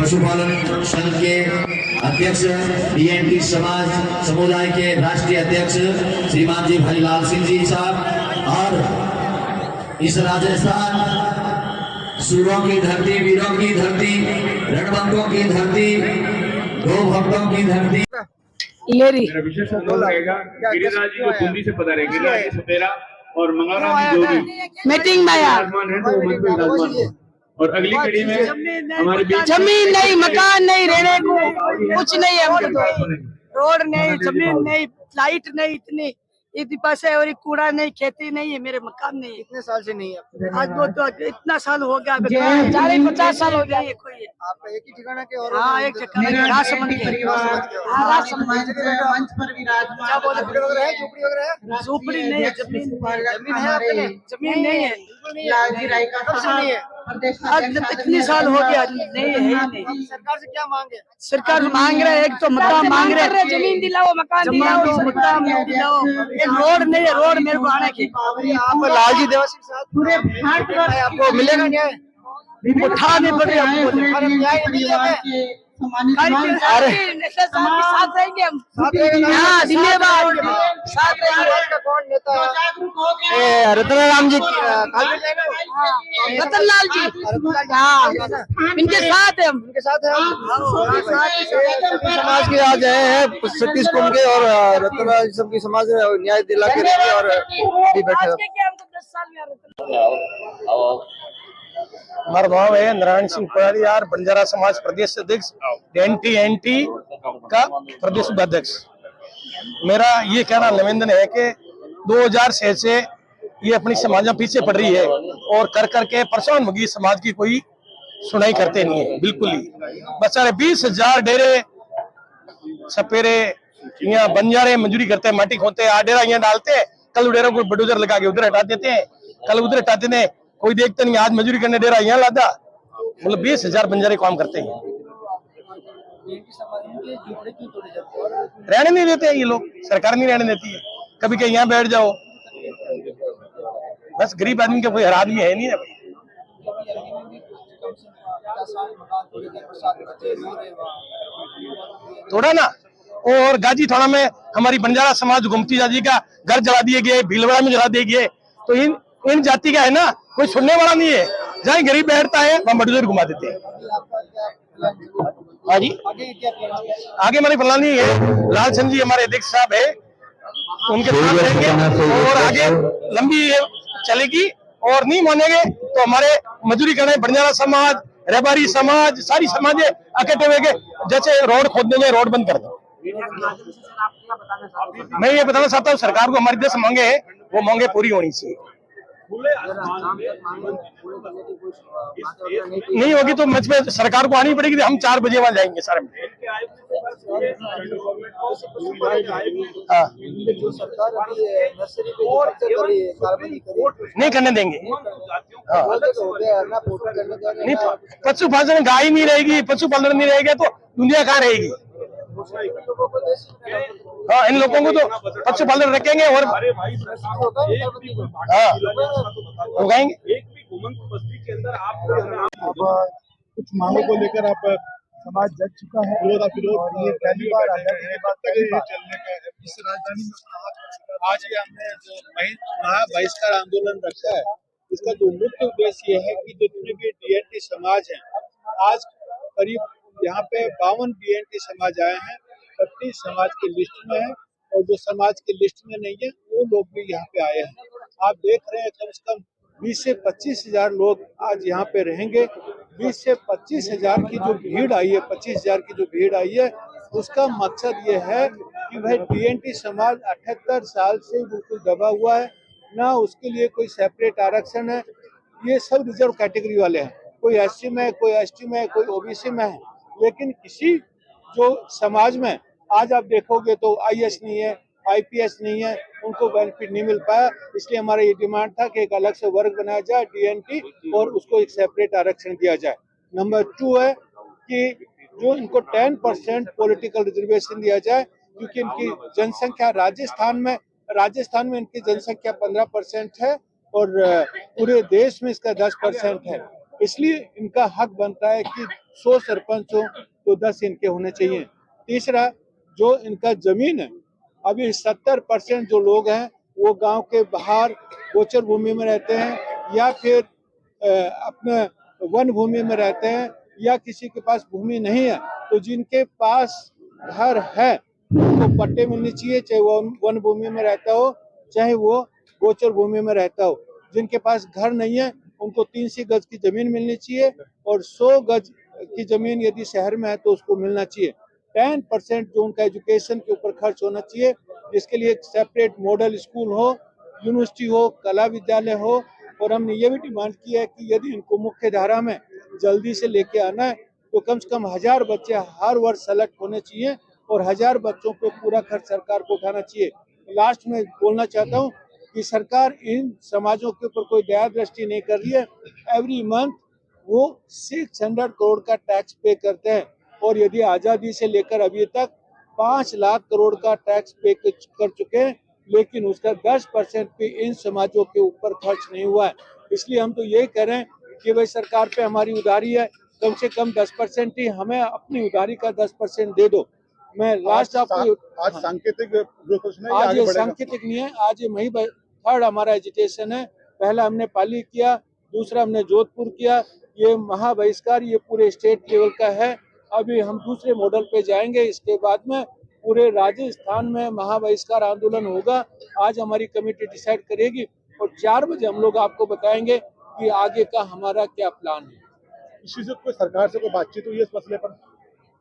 पशुपालन संघ के अध्यक्ष डीएनटी समाज समुदाय के राष्ट्रीय अध्यक्ष श्रीमान जी भाईलाल सिंह जी साहब और इस राजस्थान सूरों की धरती, वीरों की धरती, रणबंकों की धरती, गौ भक्तों की धरती। मेरा विशेष अनुरोध रहेगा गिरिराज जी को बूंदी से पधारे, गिरिराज जी सपेरा और मंगलराम जी जो भी मीटिंग में विराजमान है तो वो मंच पे विराजमान हो। और अगली कड़ी में हमारे बीच जमीन नहीं, मकान नहीं, रहने को कुछ नहीं है, रोड नहीं, जमीन नहीं, लाइट नहीं, इतनी बस है और कूड़ा नहीं, खेती नहीं है, मेरे मकान नहीं है। कितने साल से नहीं है? आज वो तो इतना साल हो गया, 40-50 साल हो गए। कोई आप एक ही ठिकाना के और? हाँ, एक ठिकाना राजसमंद के। झोपड़ी वगैरह है? झोपड़ी वगैरह है? झोपड़ी नहीं है, जमीन है आपने? जमीन नहीं है। कब से नहीं है? आज इतनी साल हो गया, नहीं है ही नहीं। सरकार से क्या मांगे? सरकार मांग रहे, एक तो मकान मांग रहे, जमीन दिलाओ, मकान दिलाओ, मकान दिलाओ, एक रोड नहीं है, रोड मेरे को आने की। आप लालजी देवासी के साथ आपको मिलेगा न्याय? उठाने पड़े हमको, न्याय मिल जाता है? अरे साथ रहेंगे हम। हाँ, धन्यवाद। साथ समाज का कौन नेता है? रतनराम जी, रतन रतनलाल जी, हाँ, इनके साथ है हम। उनके साथ है सभी समाज के आज आए हैं सतीश कुंड के और रतनलाल सबकी समाज में न्याय दिला के रहे और भी बैठे हैं। हमारा गाँव है नारायण सिंह पराड़ियार, बंजारा समाज प्रदेश अध्यक्ष, एनटी का प्रदेश उपाध्यक्ष। मेरा ये कहना निवेदन है कि 2006 से ये अपनी समाज में पीछे पड़ रही है और कर करके परेशान होगी, समाज की कोई सुनाई करते नहीं है बिल्कुल ही। बेचारे 20,000 डेरे सपेरे यहाँ बंजारे मजदूरी करते हैं, माटी खोदते हैं, डेरा यहाँ डालते हैं, कल डेरों को बडोजर लगा के उधर हटा देते हैं, कल उधर हटा देते हैं, कोई देखते नहीं। आज मजदूरी करने डेरा यहाँ लादा, मतलब 20,000 बंजारे काम करते हैं, रहने नहीं देते हैं ये लोग, सरकार नहीं रहने देती है। कभी कहीं यहाँ बैठ जाओ, बस गरीब आदमी का कोई हर आदमी है नहीं ना भाई। थोड़ा ना, और गाजी थाना में हमारी बंजारा समाज गुमती जाति का घर जला दिए गए, भीलवाड़ा में जला दिए गए। तो इन जाति का है ना, कोई सुनने वाला नहीं है। जहाँ गरीब बैठता है वहाँ मजदूर घुमा देते हैं। हाँ जी, आगे हमारी फलानी है, लाल चंद जी हमारे अध्यक्ष साहब है, उनके साथ रहेंगे और आगे लंबी चलेगी। और नहीं मानेंगे तो हमारे मजदूरी करने बंजारा समाज, रेबारी समाज, सारी समाज इकट्ठे हुए, जैसे रोड खोद देंगे, रोड बंद कर दो। मैं ये बताना चाहता हूँ, सरकार को हमारी 10 मांगे हैं, वो मांगे पूरी होनी चाहिए। नहीं होगी तो मंच पे सरकार को आनी पड़ेगी। हम 4 बजे वहां जाएंगे सर। हाँ, नहीं करने देंगे। हाँ, नहीं, पशुपालन गाय नहीं रहेगी, पशुपालन नहीं रहेगा तो दुनिया कहाँ रहेगी। हाँ, इन लोगों को तो पशुपालन रखेंगे और हाँ उगाएंगे। कुछ मांगों को लेकर आप समाज जग चुका है और ये पहली बार चलने का है इस राजधानी में। आज ये हमने जो बहिष्कार आंदोलन रखा है, इसका जो मुख्य उद्देश्य ये है कि जितने भी डीएनटी समाज हैं, आज करीब यहाँ पे 52 डीएनटी समाज आए हैं, 32 समाज की लिस्ट में है और जो समाज की लिस्ट में नहीं है वो लोग भी यहाँ पे आए हैं। आप देख रहे हैं कम से कम 20 से 25,000 लोग आज यहाँ पे रहेंगे। 20 से 25,000 की जो भीड़ आई है, 25,000 की जो भीड़ आई है, उसका मकसद ये है कि भाई डीएनटी समाज 78 साल से बिल्कुल दबा हुआ है, ना उसके लिए कोई सेपरेट आरक्षण है। ये सब रिजर्व कैटेगरी वाले हैं, कोई एससी में है, कोई एसटी में है, कोई ओबीसी में है, लेकिन किसी जो समाज में आज आप देखोगे तो आईएएस नहीं है, आईपीएस नहीं है, उनको बेनिफिट नहीं मिल पाया। इसलिए हमारा ये डिमांड था कि एक अलग से वर्ग बनाया जाए डीएनटी और उसको एक सेपरेट आरक्षण दिया जाए। नंबर 2 है कि जो इनको 10% पॉलिटिकल रिजर्वेशन दिया जाए, क्योंकि इनकी जनसंख्या राजस्थान में इनकी जनसंख्या 15% है और पूरे देश में इसका 10% है। इसलिए इनका हक बनता है कि 100 सरपंच हो तो 10 इनके होने चाहिए। तीसरा, जो इनका जमीन है, अभी 70% जो लोग हैं वो गांव के बाहर गोचर भूमि में रहते हैं या फिर अपने वन भूमि में रहते हैं या किसी के पास भूमि नहीं है। तो जिनके पास घर है उनको पट्टे मिलने चाहिए, चाहे वो वन भूमि में रहता हो चाहे वो गोचर भूमि में रहता हो। जिनके पास घर नहीं है उनको 300 गज की जमीन मिलनी चाहिए और 100 गज की जमीन यदि शहर में है तो उसको मिलना चाहिए। 10% जो उनका एजुकेशन के ऊपर खर्च होना चाहिए, जिसके लिए एक सेपरेट मॉडल स्कूल हो, यूनिवर्सिटी हो, कला विद्यालय हो। और हमने ये भी डिमांड की है कि यदि इनको मुख्य धारा में जल्दी से लेके आना है तो कम से कम 1000 बच्चे हर वर्ष सेलेक्ट होने चाहिए और 1000 बच्चों पे पूरा खर्च सरकार को उठाना चाहिए। लास्ट में बोलना चाहता हूँ कि सरकार इन समाजों के ऊपर कोई दया दृष्टि नहीं कर रही है। एवरी मंथ वो 600 करोड़ का टैक्स पे करते हैं और यदि आज़ादी से लेकर अभी तक 5 लाख करोड़ का टैक्स पे कर चुके हैं, लेकिन उसका 10% भी इन समाजों के ऊपर खर्च नहीं हुआ है। इसलिए हम तो यही कह रहे हैं कि भाई सरकार पे हमारी उधारी है, कम से कम 10% ही हमें अपनी उधारी का 10% दे दो। मैं लास्ट आपको आज सांकेतिक जो घोषणा है, ये आज आगे ये बढ़ेगा। सांकेतिक नहीं है, आज ये मई थर्ड हमारा एजिटेशन है। पहला हमने पाली किया, दूसरा हमने जोधपुर किया, ये महाबहिष्कार ये पूरे स्टेट लेवल का है। अभी हम दूसरे मॉडल पे जाएंगे, इसके बाद में पूरे राजस्थान में महाबहिष्कार आंदोलन होगा। आज हमारी कमेटी डिसाइड करेगी और 4 बजे हम लोग आपको बताएंगे कि आगे का हमारा क्या प्लान है। इसी से कोई सरकार से कोई बातचीत हुई है इस मसले पर?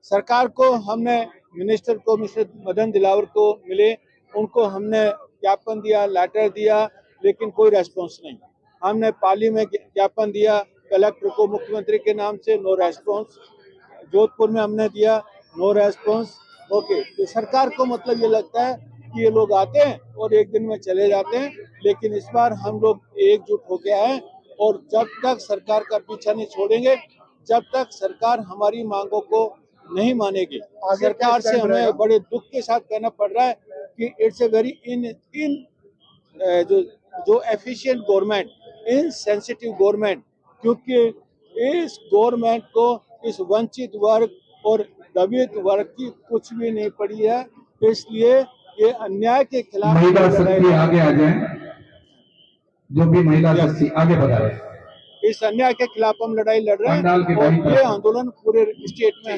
सरकार को हमने मिनिस्टर को, मिस्टर मदन दिलावर को मिले, उनको हमने ज्ञापन दिया, लेटर दिया, लेकिन कोई रेस्पॉन्स नहीं। हमने पाली में ज्ञापन दिया कलेक्टर को मुख्यमंत्री के नाम से, नो रेस्पॉन्स। जोधपुर में हमने दिया, नो रेस्पॉन्स। ओके, तो सरकार को मतलब ये लगता है कि ये लोग आते हैं और एक दिन में चले जाते हैं, लेकिन इस बार हम लोग एकजुट होके आए और जब तक सरकार का पीछा नहीं छोड़ेंगे, जब तक सरकार हमारी मांगों को नहीं मानेगी। सरकार से हमें बड़े दुख के साथ कहना पड़ रहा है कि इट्स ए वेरी जो एफिशिएंट गवर्नमेंट, इनसेंसिटिव गवर्नमेंट, क्योंकि इस गवर्नमेंट को इस वंचित वर्ग और दबित वर्ग की कुछ भी नहीं पड़ी है। इसलिए ये अन्याय के खिलाफ महिला शक्ति आगे आ जाए, जो भी महिला शक्ति आगे बढ़ाए, इस अन्याय के खिलाफ हम लड़ाई लड़ रहे हैं पंडाल के और बाहर ये आंदोलन पूरे स्टेट में